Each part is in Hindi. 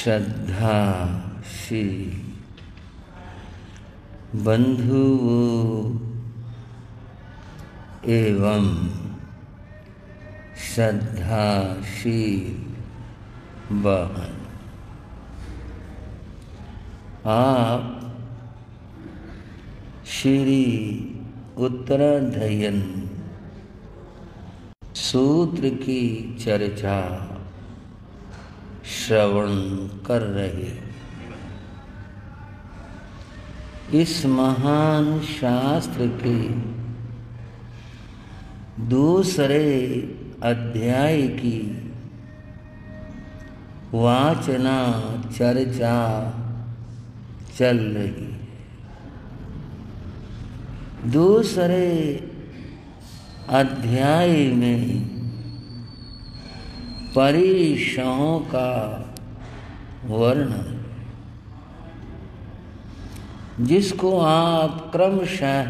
श्रद्धाशील बंधुओं एवं श्रद्धाशील बहन, आप श्री उत्तराध्ययन सूत्र की चर्चा श्रवण कर रहे। इस महान शास्त्र के दूसरे अध्याय की वाचना चर्चा चल रही। दूसरे अध्याय में परिशहों का वर्णन, जिसको आप क्रमशः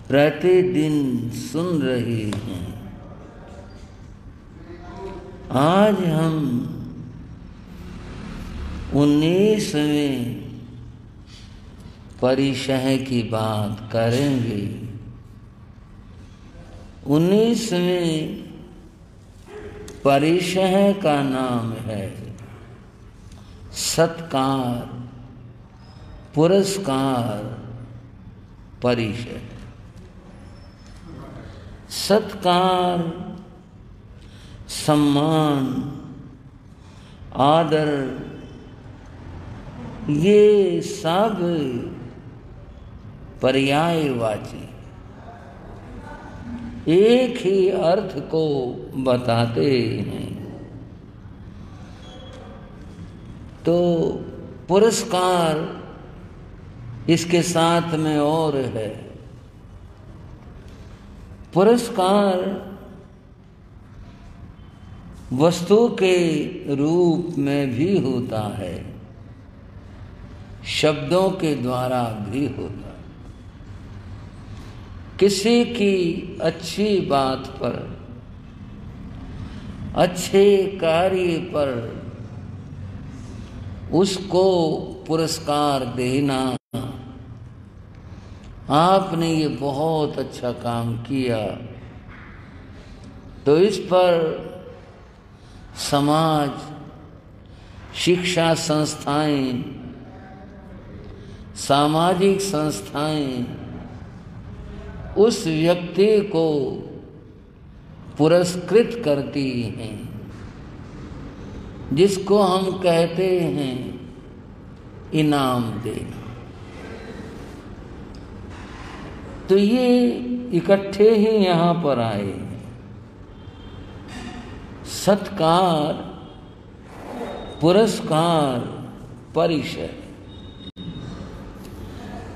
प्रतिदिन सुन रहे हैं। आज हम 19वें परिशह की बात करेंगे। 19वें परिशह का नाम है सत्कार पुरस्कार परिशह। सत्कार, सम्मान, आदर, ये सब पर्यायवाची एक ही अर्थ को बताते हैं। तो पुरस्कार इसके साथ में और है। पुरस्कार वस्तु के रूप में भी होता है, शब्दों के द्वारा भी होता है। किसी की अच्छी बात पर, अच्छे कार्य पर उसको पुरस्कार देना, आपने ये बहुत अच्छा काम किया, तो इस पर समाज, शिक्षा संस्थाएं, सामाजिक संस्थाएं उस व्यक्ति को पुरस्कृत करती हैं, जिसको हम कहते हैं इनाम देना। तो ये इकट्ठे ही यहाँ पर आए हैं। सत्कार, पुरस्कार, परिशह।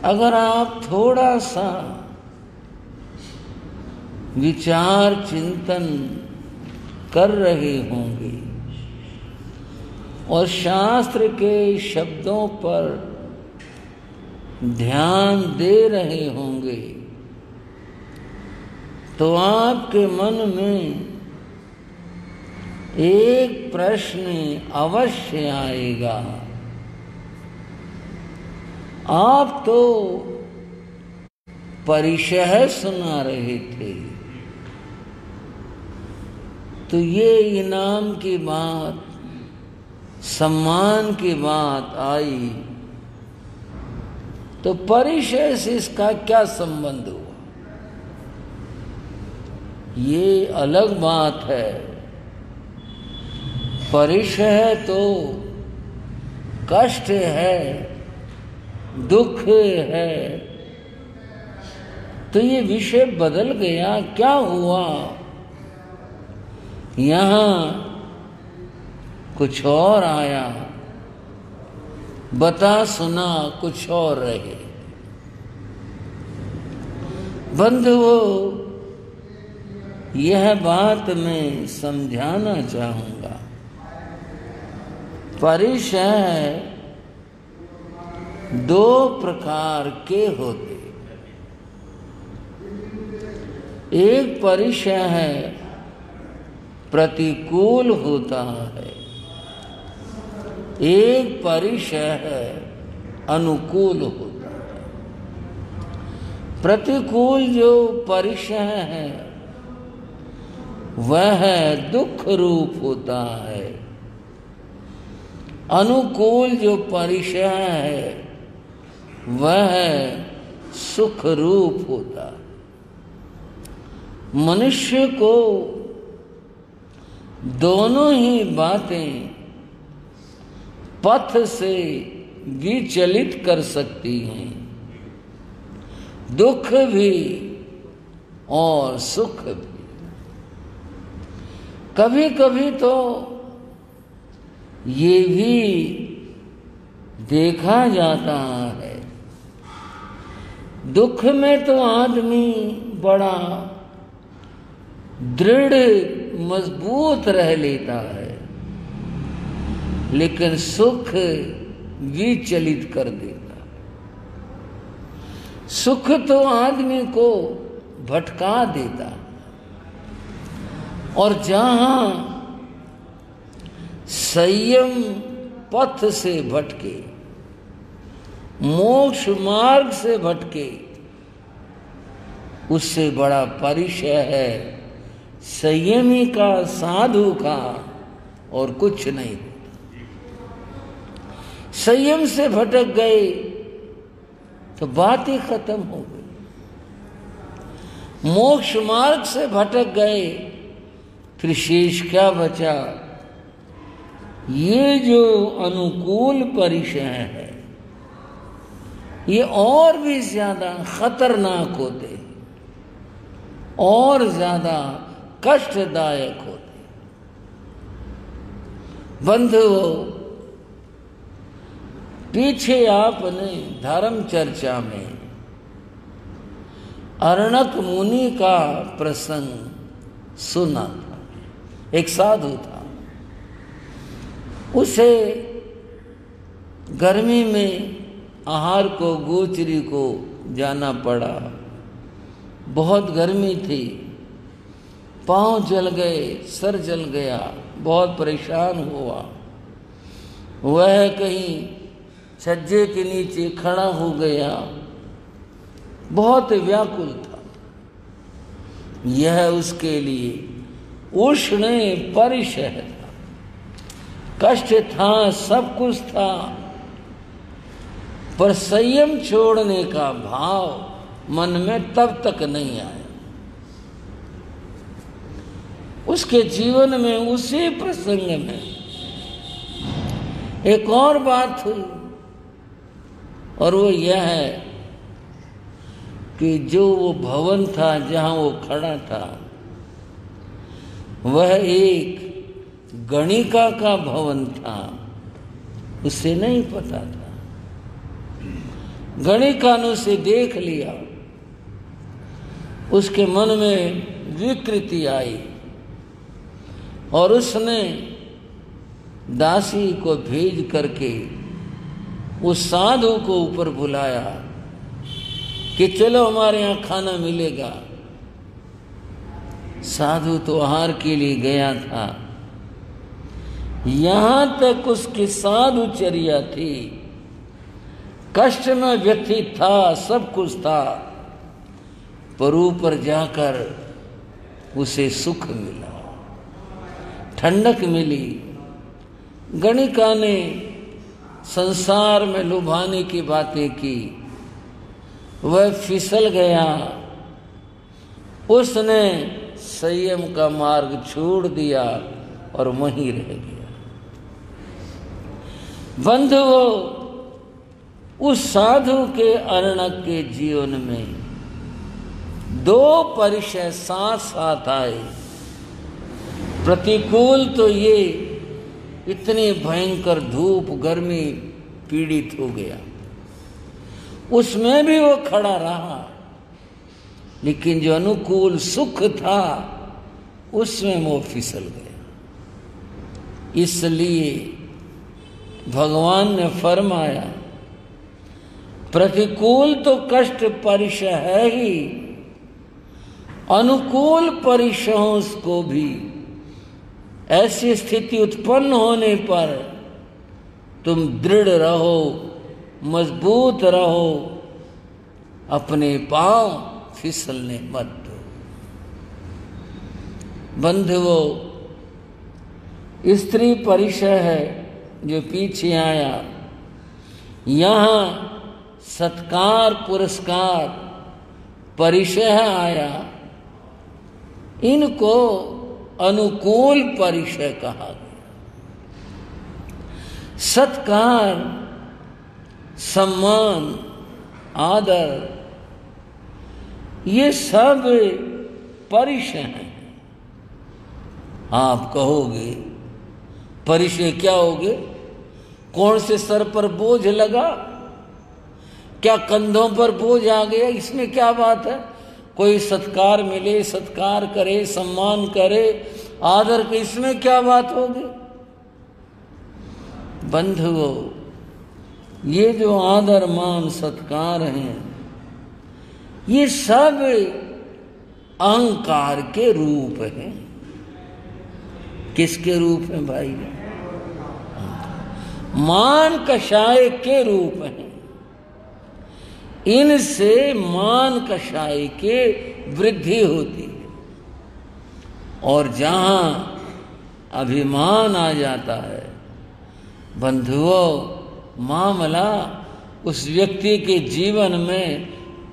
अगर आप थोड़ा सा विचार चिंतन कर रहे होंगे और शास्त्र के शब्दों पर ध्यान दे रहे होंगे, तो आपके मन में एक प्रश्न अवश्य आएगा। आप तो परिशह सुना रहे थे, तो ये इनाम की बात, सम्मान की बात आई, तो परिशह से इसका क्या संबंध हुआ? ये अलग बात है। परिशह तो कष्ट है, दुख है। तो ये विषय बदल गया, क्या हुआ? यहाँ कुछ और आया, बता सुना कुछ और रहे। बंधुओं, यह बात मैं समझाना चाहूंगा। परिशह दो प्रकार के होते। एक परिशह प्रतिकूल होता है एक परिशह अनुकूल होता है, प्रतिकूल जो परिशह है वह दुख रूप होता है, अनुकूल जो परिशह है वह सुख रूप होता है। मनुष्य को दोनों ही बातें पथ से विचलित कर सकती हैं, दुख भी और सुख भी। कभी कभी तो ये भी देखा जाता है, दुख में तो आदमी बड़ा दृढ़ मजबूत रह लेता है, लेकिन सुख विचलित कर देता है। सुख तो आदमी को भटका देता है, और जहां संयम पथ से भटके, मोक्ष मार्ग से भटके, उससे बड़ा परिचय है संयमी का, साधु का, और कुछ नहीं। संयम से भटक गए तो बात ही खत्म हो गई, मोक्ष मार्ग से भटक गए फिर शेष क्या बचा? ये जो अनुकूल परिचय है ये और भी ज्यादा खतरनाक होते, और ज्यादा कष्टदायक होते। बंधुओं, पीछे आपने धर्म चर्चा में अर्णक मुनि का प्रसंग सुना था। एक साधु था, उसे गर्मी में आहार को, गोचरी को जाना पड़ा। बहुत गर्मी थी, पांव जल गए, सर जल गया, बहुत परेशान हुआ। वह कहीं छज्जे के नीचे खड़ा हो गया, बहुत व्याकुल था। यह उसके लिए उष्ण परिशह था, कष्ट था, सब कुछ था, पर संयम छोड़ने का भाव मन में तब तक नहीं आया। उसके जीवन में उसी प्रसंग में एक और बात हुई, और वो यह है कि जो वो भवन था जहां वो खड़ा था वह एक गणिका का भवन था। उसे नहीं पता था। गणिका ने उसे देख लिया, उसके मन में विकृति आई और उसने दासी को भेज करके उस साधु को ऊपर बुलाया कि चलो हमारे यहाँ खाना मिलेगा। साधु तो आहार के लिए गया था, यहां तक उसकी साधुचर्या थी, कष्ट में व्यथित था, सब कुछ था, पर ऊपर जाकर उसे सुख मिला, ठंडक मिली। गणिका ने संसार में लुभाने की बातें की, वह फिसल गया, उसने संयम का मार्ग छोड़ दिया और वहीं रह गया। बंधुओं, उस साधु के अर्णक के जीवन में दो परिचय साथ साथ आए। प्रतिकूल तो ये इतनी भयंकर धूप गर्मी पीड़ित हो गया, उसमें भी वो खड़ा रहा, लेकिन जो अनुकूल सुख था उसमें वो फिसल गया। इसलिए भगवान ने फरमाया, प्रतिकूल तो कष्ट परिचय है ही, अनुकूल परिचयों को भी ऐसी स्थिति उत्पन्न होने पर तुम दृढ़ रहो, मजबूत रहो, अपने पांव फिसलने मत दो। बंधुओं, स्त्री परिचय है जो पीछे आया, यहां सत्कार पुरस्कार परिचय आया, इनको अनुकूल परिचय कहा गया। सत्कार, सम्मान, आदर, ये सब परिचय हैं। आप कहोगे परिचय क्या होगे? कौन से सर पर बोझ लगा? क्या कंधों पर बोझ आ गया? इसमें क्या बात है? कोई सत्कार मिले, सत्कार करे, सम्मान करे, आदर के, इसमें क्या बात होगी? बंधुओं, ये जो आदर मान सत्कार हैं, ये सब अहंकार के रूप हैं। किसके रूप हैं भाई? मान कषाय के रूप हैं। इनसे मान कषाय के वृद्धि होती है, और जहां अभिमान आ जाता है बंधुओं, मामला उस व्यक्ति के जीवन में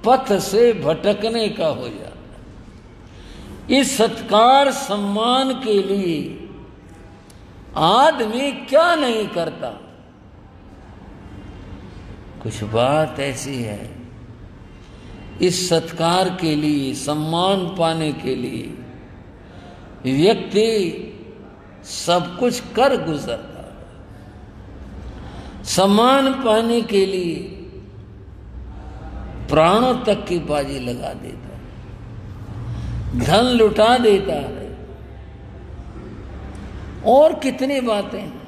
पथ से भटकने का हो जाता है। इस सत्कार सम्मान के लिए आदमी क्या नहीं करता। कुछ बात ऐसी है, इस सत्कार के लिए, सम्मान पाने के लिए व्यक्ति सब कुछ कर गुजरता है। सम्मान पाने के लिए प्राणों तक की बाजी लगा देता है, धन लुटा देता है, और कितनी बातें हैं।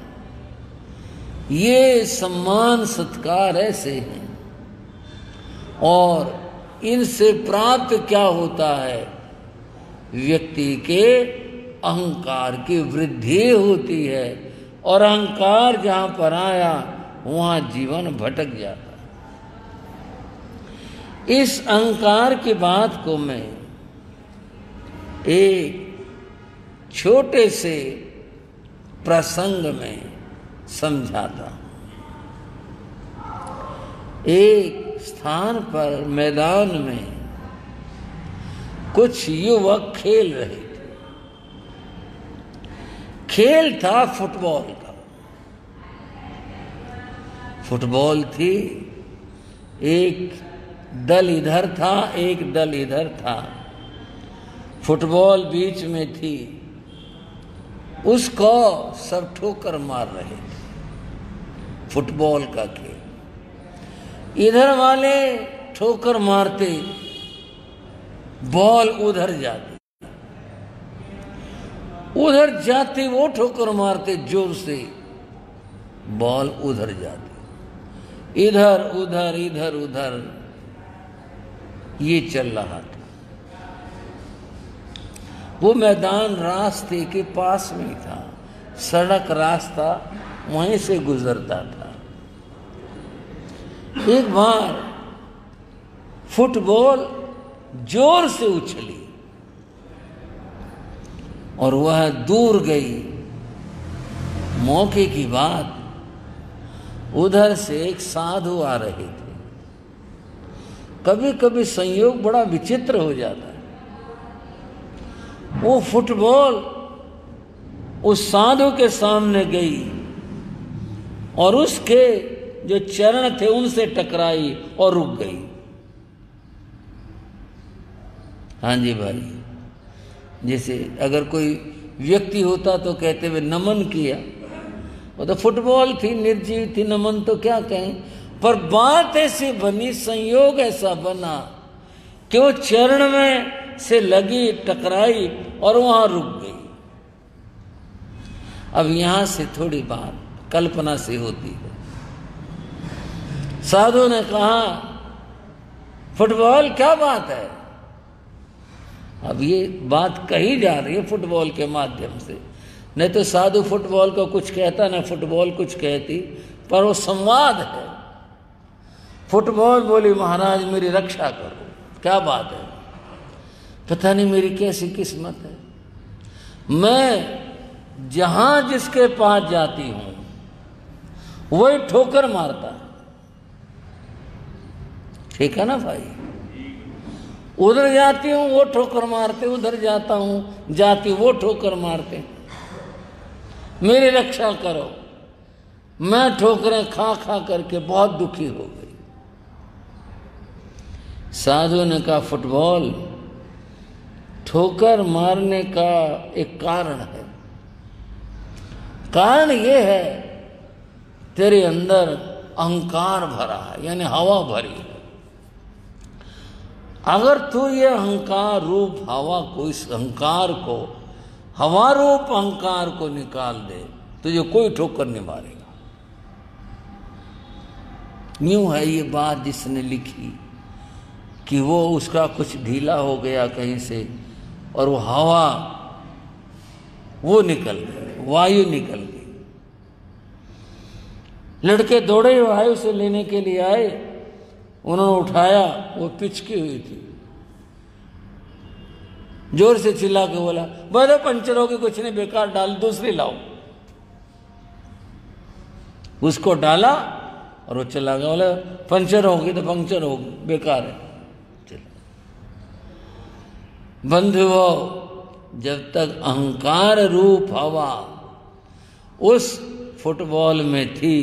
ये सम्मान सत्कार ऐसे हैं, और इनसे प्राप्त क्या होता है? व्यक्ति के अहंकार की वृद्धि होती है, और अहंकार जहां पर आया वहां जीवन भटक जाता है। इस अहंकार की बात को मैं एक छोटे से प्रसंग में समझाता हूं। एक स्थान पर मैदान में कुछ युवक खेल रहे थे। खेल था फुटबॉल का। फुटबॉल थी, एक दल इधर था, एक दल इधर था। फुटबॉल बीच में थी, उसको सब ठोकर मार रहे थे। फुटबॉल का खेल, इधर वाले ठोकर मारते, बॉल उधर जाती, उधर जाती वो ठोकर मारते जोर से, बॉल उधर जाती, इधर उधर इधर उधर ये चल रहा था। वो मैदान रास्ते के पास में था, सड़क रास्ता वहीं से गुजरता था। एक बार फुटबॉल जोर से उछली और वह दूर गई। मौके की बात, उधर से एक साधु आ रहे थे। कभी कभी संयोग बड़ा विचित्र हो जाता है। वो फुटबॉल उस साधु के सामने गई और उसके जो चरण थे उनसे टकराई और रुक गई। हाँ जी भाई, जैसे अगर कोई व्यक्ति होता तो कहते हुए नमन किया, वो तो फुटबॉल थी, निर्जीव थी, नमन तो क्या कहें। पर बात ऐसी बनी, संयोग ऐसा बना कि वो चरण में से लगी, टकराई और वहां रुक गई। अब यहां से थोड़ी बात कल्पना से होती है। साधु ने कहा, फुटबॉल क्या बात है? अब ये बात कही जा रही है फुटबॉल के माध्यम से। नहीं तो साधु फुटबॉल को कुछ कहता ना फुटबॉल कुछ कहती, पर वो संवाद है। फुटबॉल बोली महाराज मेरी रक्षा करो, क्या बात है, पता नहीं मेरी कैसी किस्मत है, मैं जहां जिसके पास जाती हूं वही ठोकर मारता है। ठीक है ना भाई, उधर जाती हूं वो ठोकर मारते, उधर जाता हूं जाती वो ठोकर मारते, मेरी रक्षा करो। मैं ठोकरें खा खा करके बहुत दुखी हो गई। साधु ने कहा फुटबॉल ठोकर मारने का एक कारण है, कारण ये है तेरे अंदर अहंकार भरा है, यानी हवा भरी है। अगर तू ये अहंकार रूप हवा को, इस अहंकार को, हवा रूप अहंकार को निकाल दे, तुझे कोई ठोकर नहीं मारेगा। यूं है ये बात जिसने लिखी कि वो उसका कुछ ढीला हो गया कहीं से और वो हवा वो निकल गई, वायु निकल गई। लड़के दौड़े वायु से लेने के लिए आए, उन्होंने उठाया, वो पिचकी हुई थी। जोर से चिल्ला के बोला बड़ा पंचर होगी, कुछ नहीं बेकार, डाल दूसरी लाओ। उसको डाला और वो चला गया। बोला पंचर होगी तो पंचर होगी, बेकार है। बंधुओं, जब तक अहंकार रूप हवा उस फुटबॉल में थी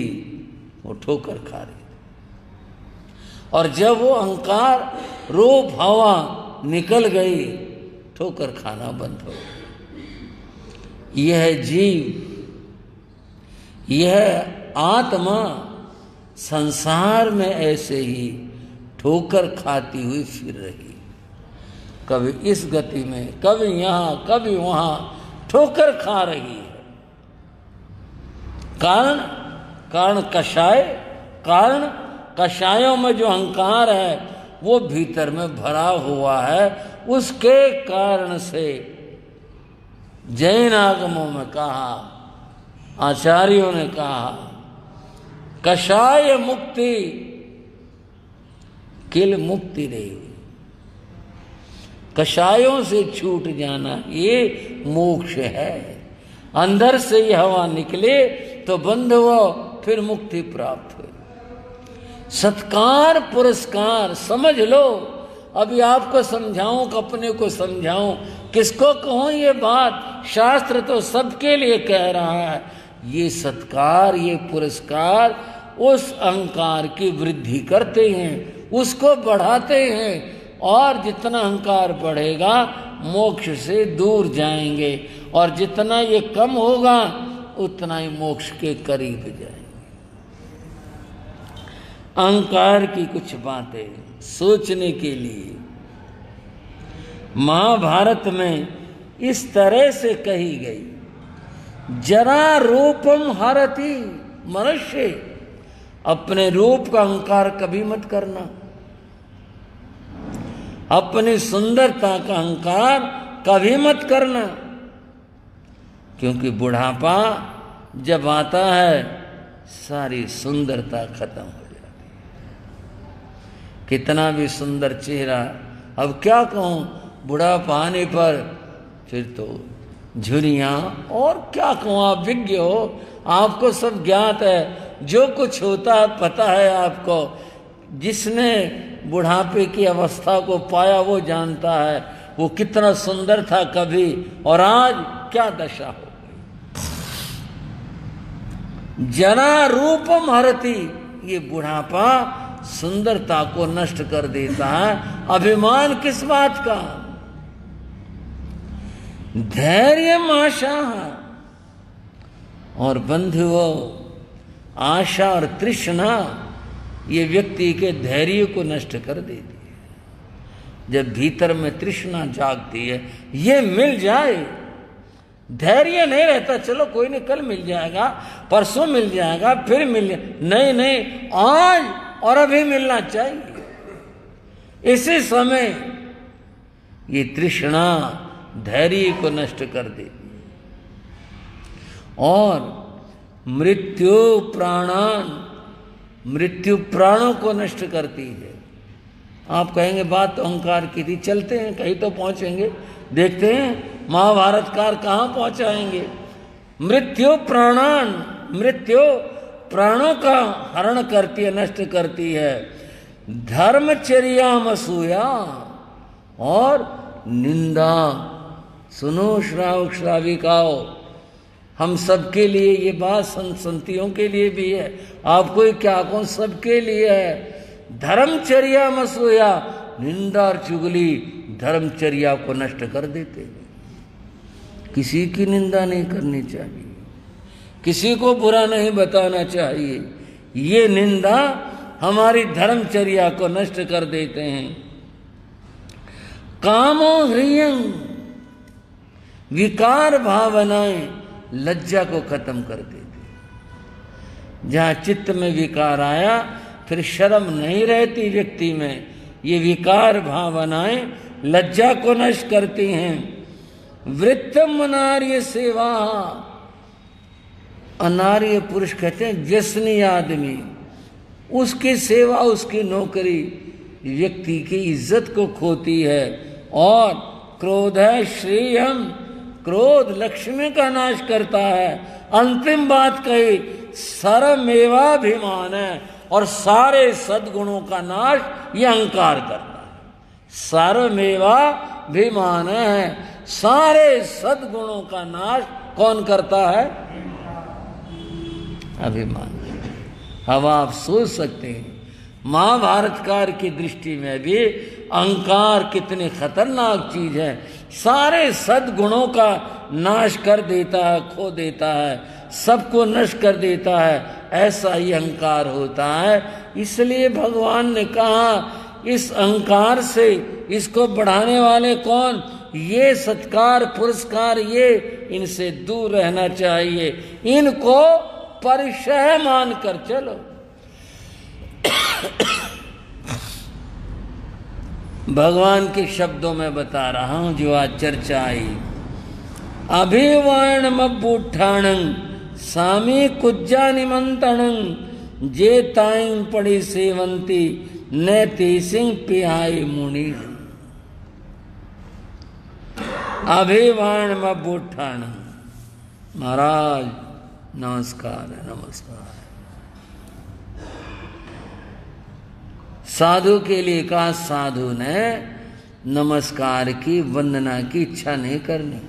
वो ठोकर खा रही, और जब वो अहंकार रूप हवा निकल गई ठोकर खाना बंद हो गया। यह जीव, यह आत्मा संसार में ऐसे ही ठोकर खाती हुई फिर रही, कभी इस गति में, कभी यहां कभी वहां ठोकर खा रही है। कारण कषाय, कारण कषायों में जो अहंकार है वो भीतर में भरा हुआ है। उसके कारण से जैन आगमों में कहा, आचार्यों ने कहा, कषाय मुक्ति किल मुक्ति नहीं। कषायों से छूट जाना ये मोक्ष है। अंदर से ये हवा निकले तो बंद हो, फिर मुक्ति प्राप्त हो। सत्कार पुरस्कार समझ लो। अभी आपको समझाऊं, अपने को समझाऊं, किसको कहूं ये बात? शास्त्र तो सबके लिए कह रहा है। ये सत्कार, ये पुरस्कार उस अहंकार की वृद्धि करते हैं, उसको बढ़ाते हैं, और जितना अहंकार बढ़ेगा मोक्ष से दूर जाएंगे, और जितना ये कम होगा उतना ही मोक्ष के करीब जाएंगे। अहंकार की कुछ बातें सोचने के लिए महाभारत में इस तरह से कही गई, जरा रूपम हरति। मनुष्य अपने रूप का अहंकार कभी मत करना, अपनी सुंदरता का अहंकार कभी मत करना, क्योंकि बुढ़ापा जब आता है सारी सुंदरता खत्म हो जाती है। कितना भी सुंदर चेहरा, अब क्या कहूं, बुढ़ापा आने पर फिर तो झुर्रियां, और क्या कहूं, आप विज्ञ हो, आपको सब ज्ञात है, जो कुछ होता है पता है आपको। जिसने बुढ़ापे की अवस्था को पाया वो जानता है वो कितना सुंदर था कभी, और आज क्या दशा हो गई। जरा रूपम हरति, ये बुढ़ापा सुंदरता को नष्ट कर देता है। अभिमान किस बात का? धैर्य आशा, और बंधुओं आशा और तृष्णा ये व्यक्ति के धैर्य को नष्ट कर देती है। जब भीतर में तृष्णा जागती है, ये मिल जाए, धैर्य नहीं रहता, चलो कोई नहीं कल मिल जाएगा, परसों मिल जाएगा, फिर नहीं नहीं, आज और अभी मिलना चाहिए। इसी समय ये तृष्णा धैर्य को नष्ट कर देती है। और मृत्यु प्राणान, मृत्यु प्राणों को नष्ट करती है। आप कहेंगे बात तो अहंकार की थी, चलते हैं कहीं तो पहुंचेंगे, देखते हैं महाभारतकार कहाँ पहुंचाएंगे। मृत्यु प्राणान, मृत्यु प्राणों का हरण करती है, नष्ट करती है। धर्मचर्यामसूया, और निंदा, सुनो श्रावक श्राविकाओ, हम सबके लिए ये बात संतियों के लिए भी है, आपको क्या कौन सबके लिए है। धर्मचर्यामसूया, निंदा और चुगली धर्मचर्या को नष्ट कर देते हैं। किसी की निंदा नहीं करनी चाहिए, किसी को बुरा नहीं बताना चाहिए। ये निंदा हमारी धर्मचर्या को नष्ट कर देते हैं। कामो ह्रियं, विकार भावनाएं लज्जा को खत्म कर देती। जहां चित्त में विकार आया फिर शर्म नहीं रहती व्यक्ति में, ये विकार भावनाएं लज्जा को नष्ट करती हैं। वृत्तम अनार्य सेवा, अनार्य पुरुष कहते हैं व्यसनी आदमी, उसकी सेवा, उसकी नौकरी व्यक्ति की इज्जत को खोती है। और क्रोध है श्रेयम, क्रोध लक्ष्मी का नाश करता है। अंतिम बात कही सर्वमेवाभिमान है, और सारे सद्गुणों का नाश ये अहंकार करता है। सर्वमेवाभिमान है, सारे सद्गुणों का नाश कौन करता है? अभिमान। अब आप सोच सकते हैं महाभारतकार की दृष्टि में भी अहंकार कितनी खतरनाक चीज है। सारे सद्गुणों का नाश कर देता है, खो देता है, सबको नष्ट कर देता है। ऐसा ही अहंकार होता है। इसलिए भगवान ने कहा इस अहंकार से, इसको बढ़ाने वाले कौन? ये सत्कार पुरस्कार, ये इनसे दूर रहना चाहिए, इनको परिचय मानकर चलो। भगवान के शब्दों में बता रहा हूं जो आज चर्चा आई। अभिवर्णमबूठाणं सामी कुज्जा निमंत्रणं जे ताईं पड़ी सेवंती न तेसिंग पिहाई मुनि। अभिवर्णमबूठाणं, महाराज नमस्कार है, नमस्कार। साधु के लिए कहा, साधु ने नमस्कार की, वंदना की इच्छा नहीं करनी।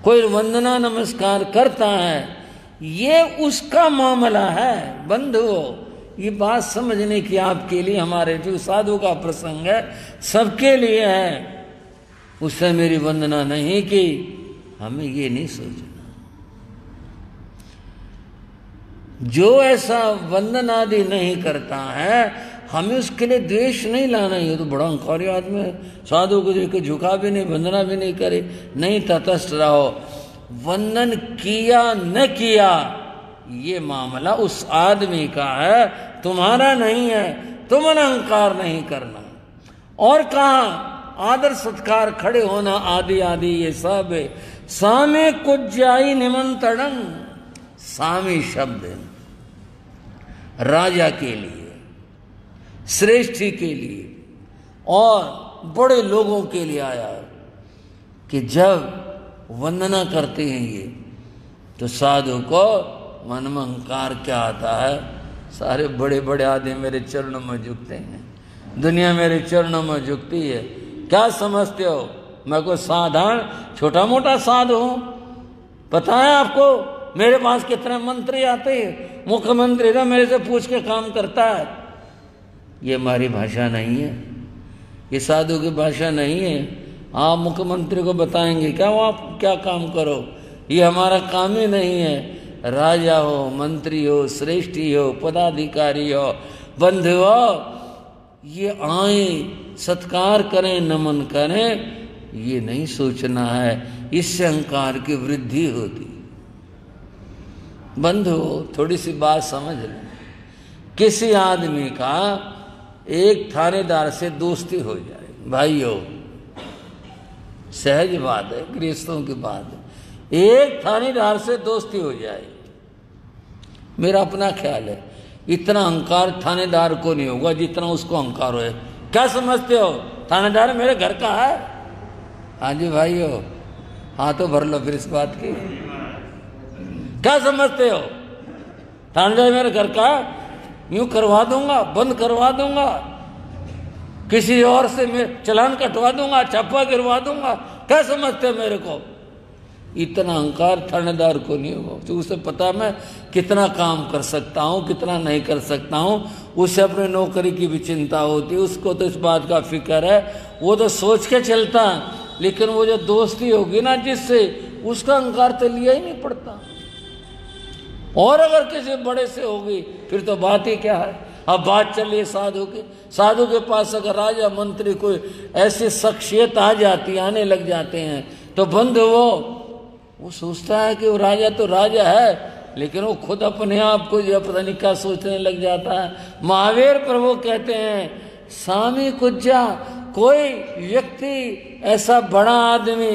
कोई वंदना नमस्कार करता है, ये उसका मामला है। बंधुओं, ये बात समझने की आपके लिए, हमारे जो साधु का प्रसंग है सबके लिए है। उससे मेरी वंदना नहीं की, हमें ये नहीं सोचना। जो ऐसा वंदन आदि नहीं करता है, हमें उसके लिए द्वेष नहीं लाना। ये तो बड़ा अहंकारी आदमी है, साधु को देख के झुका भी नहीं, वंदना भी नहीं करे। नहीं, तटस्थ रहो। वंदन किया न किया ये मामला उस आदमी का है, तुम्हारा नहीं है। तुम अहंकार नहीं करना। और कहा आदर सत्कार, खड़े होना आदि आदि ये सब है। सामे कुज्जाई निमंत्रणं, सामी शब्द है राजा के लिए, श्रेष्ठी के लिए और बड़े लोगों के लिए आया कि जब वंदना करते हैं ये, तो साधु को मन में अहंकार क्या आता है? सारे बड़े बड़े आदमी मेरे चरणों में झुकते हैं, दुनिया मेरे चरणों में झुकती है। क्या समझते हो मैं कोई साधारण छोटा मोटा साधु हूं? पता है आपको मेरे पास कितने मंत्री आते हैं, मुख्यमंत्री ना मेरे से पूछ के काम करता है। ये हमारी भाषा नहीं है, ये साधु की भाषा नहीं है। आप मुख्यमंत्री को बताएंगे क्या वो आप क्या काम करो? ये हमारा काम ही नहीं है। राजा हो, मंत्री हो, श्रेष्ठी हो, पदाधिकारी हो, बंधु हो, ये आए सत्कार करें, नमन करें, ये नहीं सोचना है। इससे अहंकार की वृद्धि होती। बंधु थोड़ी सी बात समझ लें। किसी आदमी का एक थानेदार से दोस्ती हो जाए, भाइयों सहज बात है, गृहस्थों की बात है। एक थानेदार से दोस्ती हो जाए। मेरा अपना ख्याल है, इतना अहंकार थानेदार को नहीं होगा जितना उसको अहंकार है। क्या समझते हो, थानेदार मेरे घर का है? हाँ जी भाइयों, हाँ तो भर लो फिर इस बात की। क्या समझते हो, थानेदार मेरे घर का, यूं करवा दूंगा, बंद करवा दूंगा, किसी और से मैं चालान कटवा दूंगा, छापा गिरवा दूंगा। क्या समझते हो मेरे को? इतना अहंकार थानेदार को नहीं होगा। तो उसे पता मैं कितना काम कर सकता हूँ, कितना नहीं कर सकता हूँ। उसे अपने नौकरी की भी चिंता होती है, उसको तो इस बात का फिक्र है, वो तो सोच के चलता। लेकिन वो जो दोस्ती होगी ना जिससे, उसका अहंकार तो लिया ही नहीं पड़ता। और अगर किसी बड़े से होगी फिर तो बात ही क्या है। अब बात चल रही है साधु की। साधु के पास अगर राजा मंत्री कोई ऐसी शख्सियत आ जाती, आने लग जाते हैं, तो बंद वो सोचता है कि वो राजा तो राजा है, लेकिन वो खुद अपने आप को जो पता नहीं क्या सोचने लग जाता है। महावीर प्रभु कहते हैं, स्वामी कुज्जा, कोई व्यक्ति ऐसा बड़ा आदमी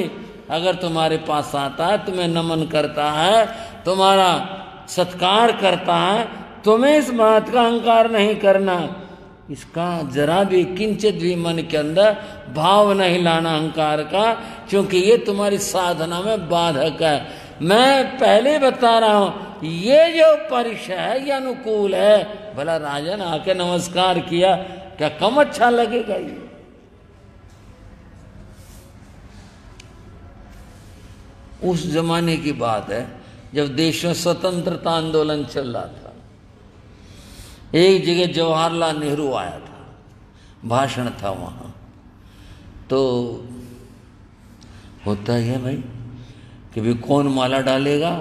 अगर तुम्हारे पास आता है, तुम्हें नमन करता है, तुम्हारा सत्कार करता है, तुम्हें इस बात का अहंकार नहीं करना, इसका जरा भी किंचित भी मन के अंदर भाव नहीं लाना अहंकार का, क्योंकि ये तुम्हारी साधना में बाधक है। मैं पहले बता रहा हूं, ये जो परिचय है ये अनुकूल है। भला राजा ने आके नमस्कार किया, क्या कम अच्छा लगेगा? ये उस जमाने की बात है जब देश में स्वतंत्रता आंदोलन चल रहा था। एक जगह जवाहरलाल नेहरू आया था, भाषण था वहाँ। तो होता ही है भाई कि भी कौन माला डालेगा,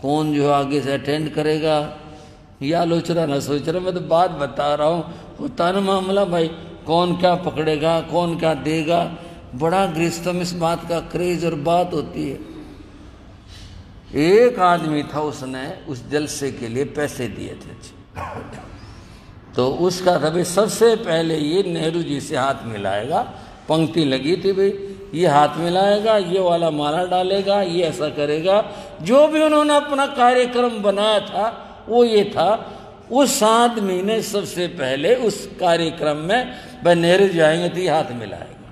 कौन जो आगे से अटेंड करेगा, या आलोचना ना सोच रहा, मैं तो बात बता रहा हूँ। होता ना मामला भाई, कौन क्या पकड़ेगा, कौन क्या देगा, बड़ा गृहस्थों में इस बात का क्रेज और बात होती है। एक आदमी था, उसने उस जलसे के लिए पैसे दिए थे, तो उसका था भाई सबसे पहले ये नेहरू जी से हाथ मिलाएगा। पंक्ति लगी थी भाई, ये हाथ मिलाएगा, ये वाला माला डालेगा, ये ऐसा करेगा। जो भी उन्होंने अपना कार्यक्रम बनाया था वो ये था। उस आदमी ने सबसे पहले उस कार्यक्रम में भाई नेहरू जाएंगे तो ये हाथ मिलाएगा।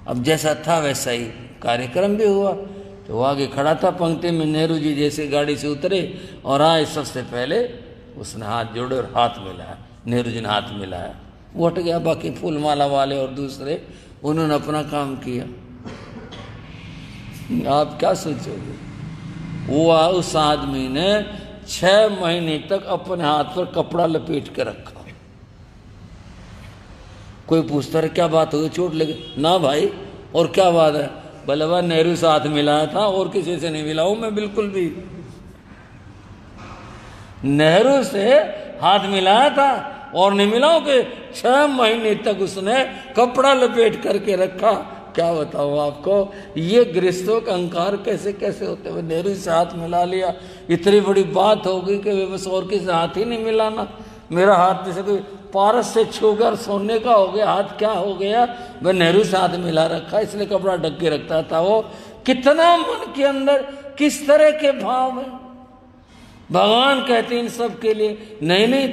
अब जैसा था वैसा ही कार्यक्रम भी हुआ। तो वो आगे खड़ा था पंक्ति में, नेहरू जी जैसे गाड़ी से उतरे और आए, सबसे पहले उसने हाथ जोड़े और हाथ मिलाया। नेहरू जी ने हाथ मिलाया, वो हट गया। बाकी फूलमाला वाले और दूसरे उन्होंने अपना काम किया। आप क्या सोचोगे? वो उस आदमी ने 6 महीने तक अपने हाथ पर कपड़ा लपेट के रखा। कोई पूछता रहे क्या बात हो गई, चोट लगी? ना भाई, और क्या बात है? बल्लभा नेहरू से हाथ मिलाया था और किसी से नहीं मिलाऊं मैं बिल्कुल भी। नेहरू से हाथ मिलाया था और नहीं मिलाऊं कि 6 महीने तक उसने कपड़ा लपेट करके रखा। क्या बताऊं आपको, ये गृहस्थों का अहंकार कैसे कैसे होते हुए। नेहरू से हाथ मिला लिया, इतनी बड़ी बात हो गई कि बस और किसी हाथ ही नहीं मिलाना। मेरा हाथ जैसे कोई पारस से छू गया, सोने का हो गया हाथ, क्या हो गया? मैं नेहरू से हाथ मिला रखा, इसलिए कपड़ा ढक के रखता था। वो कितना मन के अंदर किस तरह के भाव है। भगवान कहते हैं इन सब के लिए, नहीं नहीं,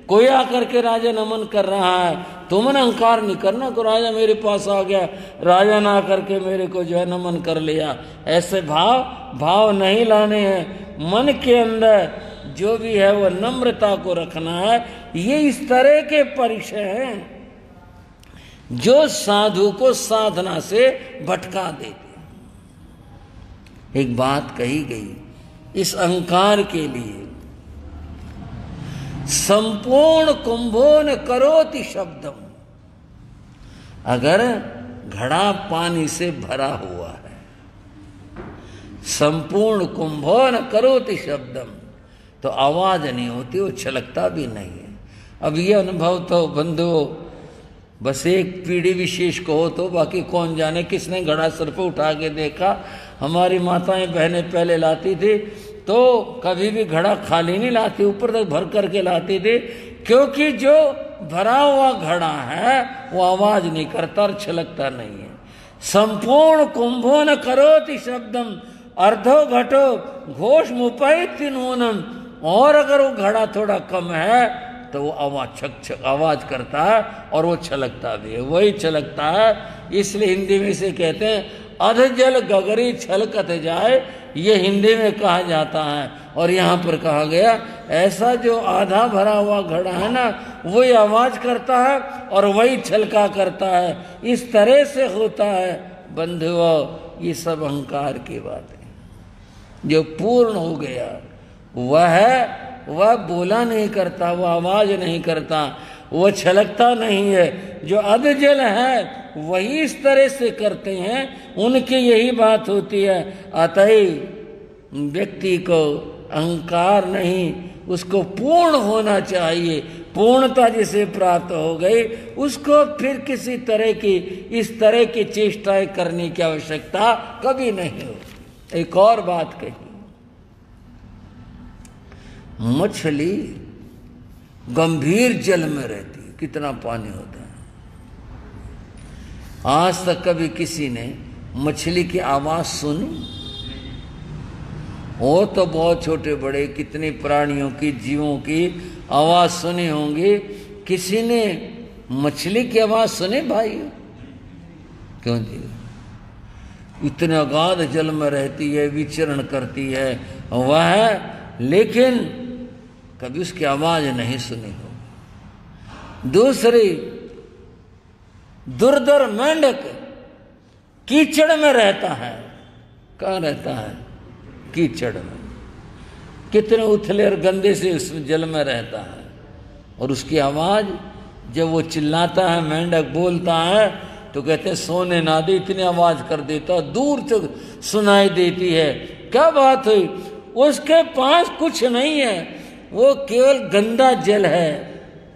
कोई आकर के राजा नमन कर रहा है, तुमने अहंकार नहीं करना को राजा मेरे पास आ गया, राजा ना करके मेरे को जो है नमन कर लिया। ऐसे भाव नहीं लाने हैं। मन के अंदर जो भी है वो नम्रता को रखना है। ये इस तरह के परिचय हैं जो साधु को साधना से भटका देते। एक बात कही गई, इस अहंकार के लिए संपूर्ण कुंभोन करोति शब्दम। अगर घड़ा पानी से भरा हुआ है, संपूर्ण कुंभोन करोति शब्दम, तो आवाज नहीं होती, वो छलकता भी नहीं है। अब ये अनुभव तो बंधु बस एक पीढ़ी विशेष को हो, तो बाकी कौन जाने किसने घड़ा सर पे उठा के देखा। हमारी माताएं बहनें पहले लाती थी तो कभी भी घड़ा खाली नहीं लाती, ऊपर तक भर करके लाती थी, क्योंकि जो भरा हुआ घड़ा है वो आवाज नहीं करता और छलकता नहीं है। संपूर्ण कुंभो न करोति शब्दम, अर्धो घटो घोष मुपैति नूनम, और अगर वो घड़ा थोड़ा कम है तो वो आवाज छक छक आवाज करता है और वो छलकता भी है, वही छलकता है। इसलिए हिंदी में इसे कहते हैं अध जल गगरी छलकत जाए, ये हिंदी में कहा जाता है। और यहाँ पर कहा गया ऐसा जो आधा भरा हुआ घड़ा है ना, वही आवाज करता है और वही छलका करता है, इस तरह से होता है बंधुओं। ये सब अहंकार की बात है। जो पूर्ण हो गया वह बोला नहीं करता, वह आवाज नहीं करता, वह छलकता नहीं है। जो अधजल है वही इस तरह से करते हैं, उनकी यही बात होती है। अतः व्यक्ति को अहंकार नहीं, उसको पूर्ण होना चाहिए। पूर्णता जिसे प्राप्त हो गई उसको फिर किसी तरह की इस तरह की चेष्टाएं करने की आवश्यकता कभी नहीं हो। एक और बात कही, मछली गंभीर जल में रहती है, कितना पानी होता है। आज तक कभी किसी ने मछली की आवाज सुनी? वो तो बहुत छोटे बड़े कितने प्राणियों की जीवों की आवाज सुनी होंगी, किसी ने मछली की आवाज सुनी भाई? क्यों जी? इतने अगाध जल में रहती है, विचरण करती है वह, लेकिन कभी उसकी आवाज नहीं सुनी हो। दूसरी, दुर्धर मेंढक कीचड़ में रहता है। कहाँ रहता है? कीचड़ में। कितने उथले और गंदे से उस जल में रहता है, और उसकी आवाज जब वो चिल्लाता है, मेंढक बोलता है, तो कहते हैं सोने नादी इतनी आवाज कर देता, दूर तक सुनाई देती है। क्या बात हुई? उसके पास कुछ नहीं है, वो केवल गंदा जल है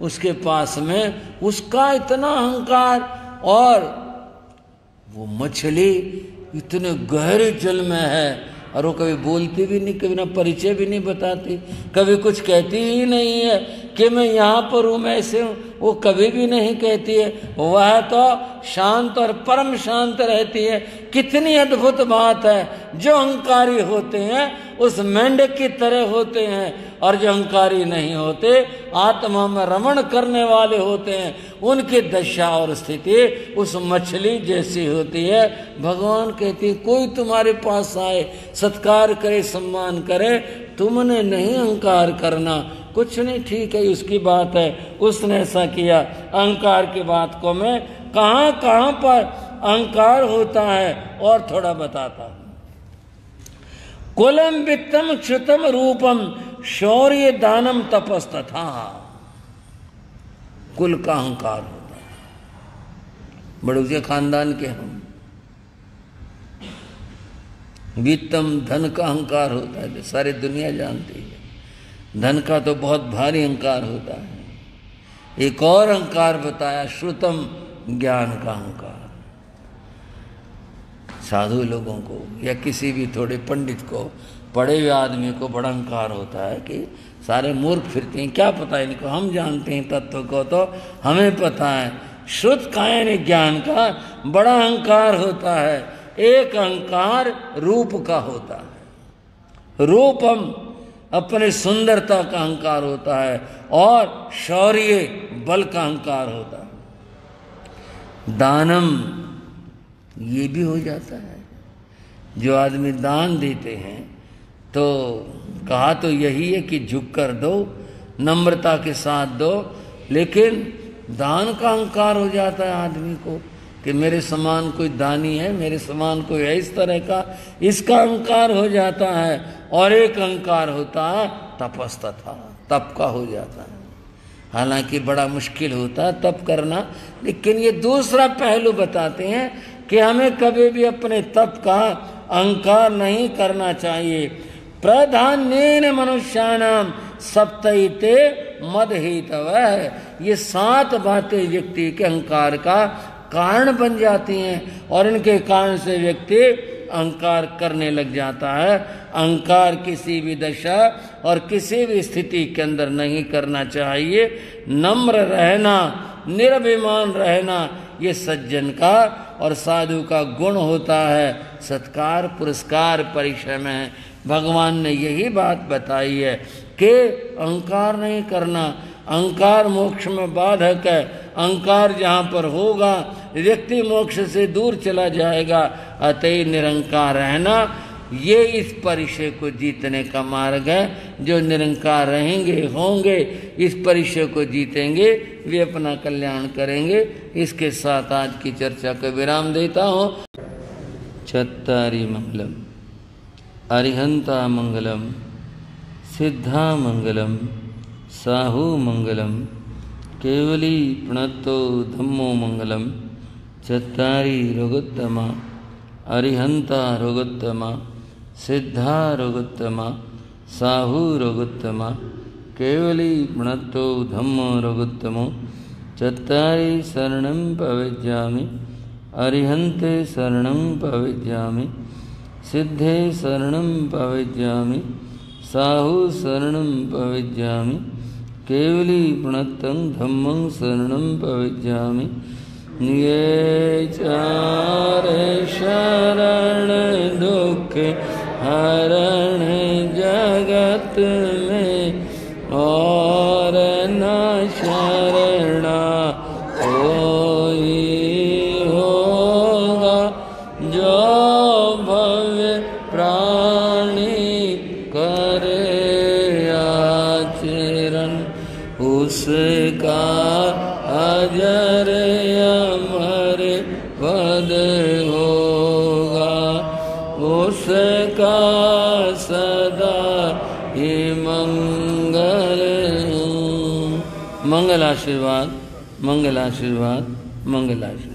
उसके पास में, उसका इतना अहंकार। और वो मछली इतने गहरे जल में है और वो कभी बोलती भी नहीं, कभी ना परिचय भी नहीं बताती, कभी कुछ कहती ही नहीं है कि मैं यहाँ पर हूँ, मैं ऐसे हूँ, वो कभी भी नहीं कहती है। वह तो शांत और परम शांत रहती है। कितनी अद्भुत बात है। जो अहंकारी होते हैं उस मेंढक की तरह होते हैं, और जो अहंकारी नहीं होते, आत्मा में रमण करने वाले होते हैं, उनकी दशा और स्थिति उस मछली जैसी होती है। भगवान कहती है कोई तुम्हारे पास आए, सत्कार करे, सम्मान करे, तुमने नहीं अहंकार करना। कुछ नहीं, ठीक है, उसकी बात है, उसने ऐसा किया। अहंकार की बात को मैं कहाँ कहाँ पर अहंकार होता है और थोड़ा बताता हूं। कुलम वित्तम क्षुतम रूपम शौर्य दानम तपस्तथा। कुल का अहंकार होता है, बड़े ऊंचे खानदान के हम। वित्तम धन का अहंकार होता है, सारी दुनिया जानती है। धन का तो बहुत भारी अहंकार होता है। एक और अहंकार बताया, श्रुतम ज्ञान का अहंकार। साधु लोगों को या किसी भी थोड़े पंडित को, पढ़े हुए आदमी को बड़ा अहंकार होता है कि सारे मूर्ख फिरते हैं, क्या पता है इनको, हम जानते हैं तत्व को, तो हमें पता है। श्रुत का यानी ज्ञान का बड़ा अहंकार होता है। एक अहंकार रूप का होता है, रूपम अपने सुंदरता का अहंकार होता है, और शौर्य बल का अहंकार होता है। दानम ये भी हो जाता है। जो आदमी दान देते हैं तो कहा तो यही है कि झुक कर दो, नम्रता के साथ दो, लेकिन दान का अहंकार हो जाता है आदमी को कि मेरे समान कोई दानी है, मेरे समान कोई है इस तरह का, इसका अहंकार हो जाता है। और एक अहंकार होता है तपस्तथा, तप का हो जाता है। हालांकि बड़ा मुश्किल होता है तप करना, लेकिन ये दूसरा पहलू बताते हैं कि हमें कभी भी अपने तप का अहंकार नहीं करना चाहिए। प्रधान्येन मनुष्याणाम सप्तैते मदहेतवः। ये 7 बातें व्यक्ति के अहंकार का कारण बन जाती हैं, और इनके कारण से व्यक्ति अहंकार करने लग जाता है। अहंकार किसी भी दशा और किसी भी स्थिति के अंदर नहीं करना चाहिए। नम्र रहना, निरभिमान रहना, ये सज्जन का और साधु का गुण होता है सत्कार पुरस्कार परिचय में। भगवान ने यही बात बताई है कि अहंकार नहीं करना, अहंकार मोक्ष में बाधक है। अहंकार जहाँ पर होगा व्यक्ति मोक्ष से दूर चला जाएगा। अतः निरंकार रहना ये इस परिचय को जीतने का मार्ग है। जो निरंकार रहेंगे होंगे, इस परिचय को जीतेंगे, वे अपना कल्याण करेंगे। इसके साथ आज की चर्चा को विराम देता हूँ। चत्तारि मंगलम, अरिहंता मंगलम, सिद्धा मंगलम, साहू मंगलम, केवली प्रणतो धम्मो मंगलम। चत्तारि रघुत्तमा, अरिहंता रघुत्तमा, सिद्धा रघुत्तमा, साहू रघुत्तमा, केवली प्रणतो धम्मो रघुत्तमो। चत्तारि शरणं प्रविज्यामि, अरिहन्ते शरणं प्रविज्यामि, सिद्धे शरणं प्रविज्यामि, साहू शरणं प्रविज्यामि, केवली प्रणतं धम्मं शरणं प्रविज्यामि। ये चारे शरण दुख हरण जगत में, और न शरणा कोई होगा। जो भव प्राणी करे आचरण, उसका अजर अमर पद होगा। उसका सदा ही मंगल। मंगल आशीर्वाद, मंगल आशीर्वाद, मंगल आशीर्वाद।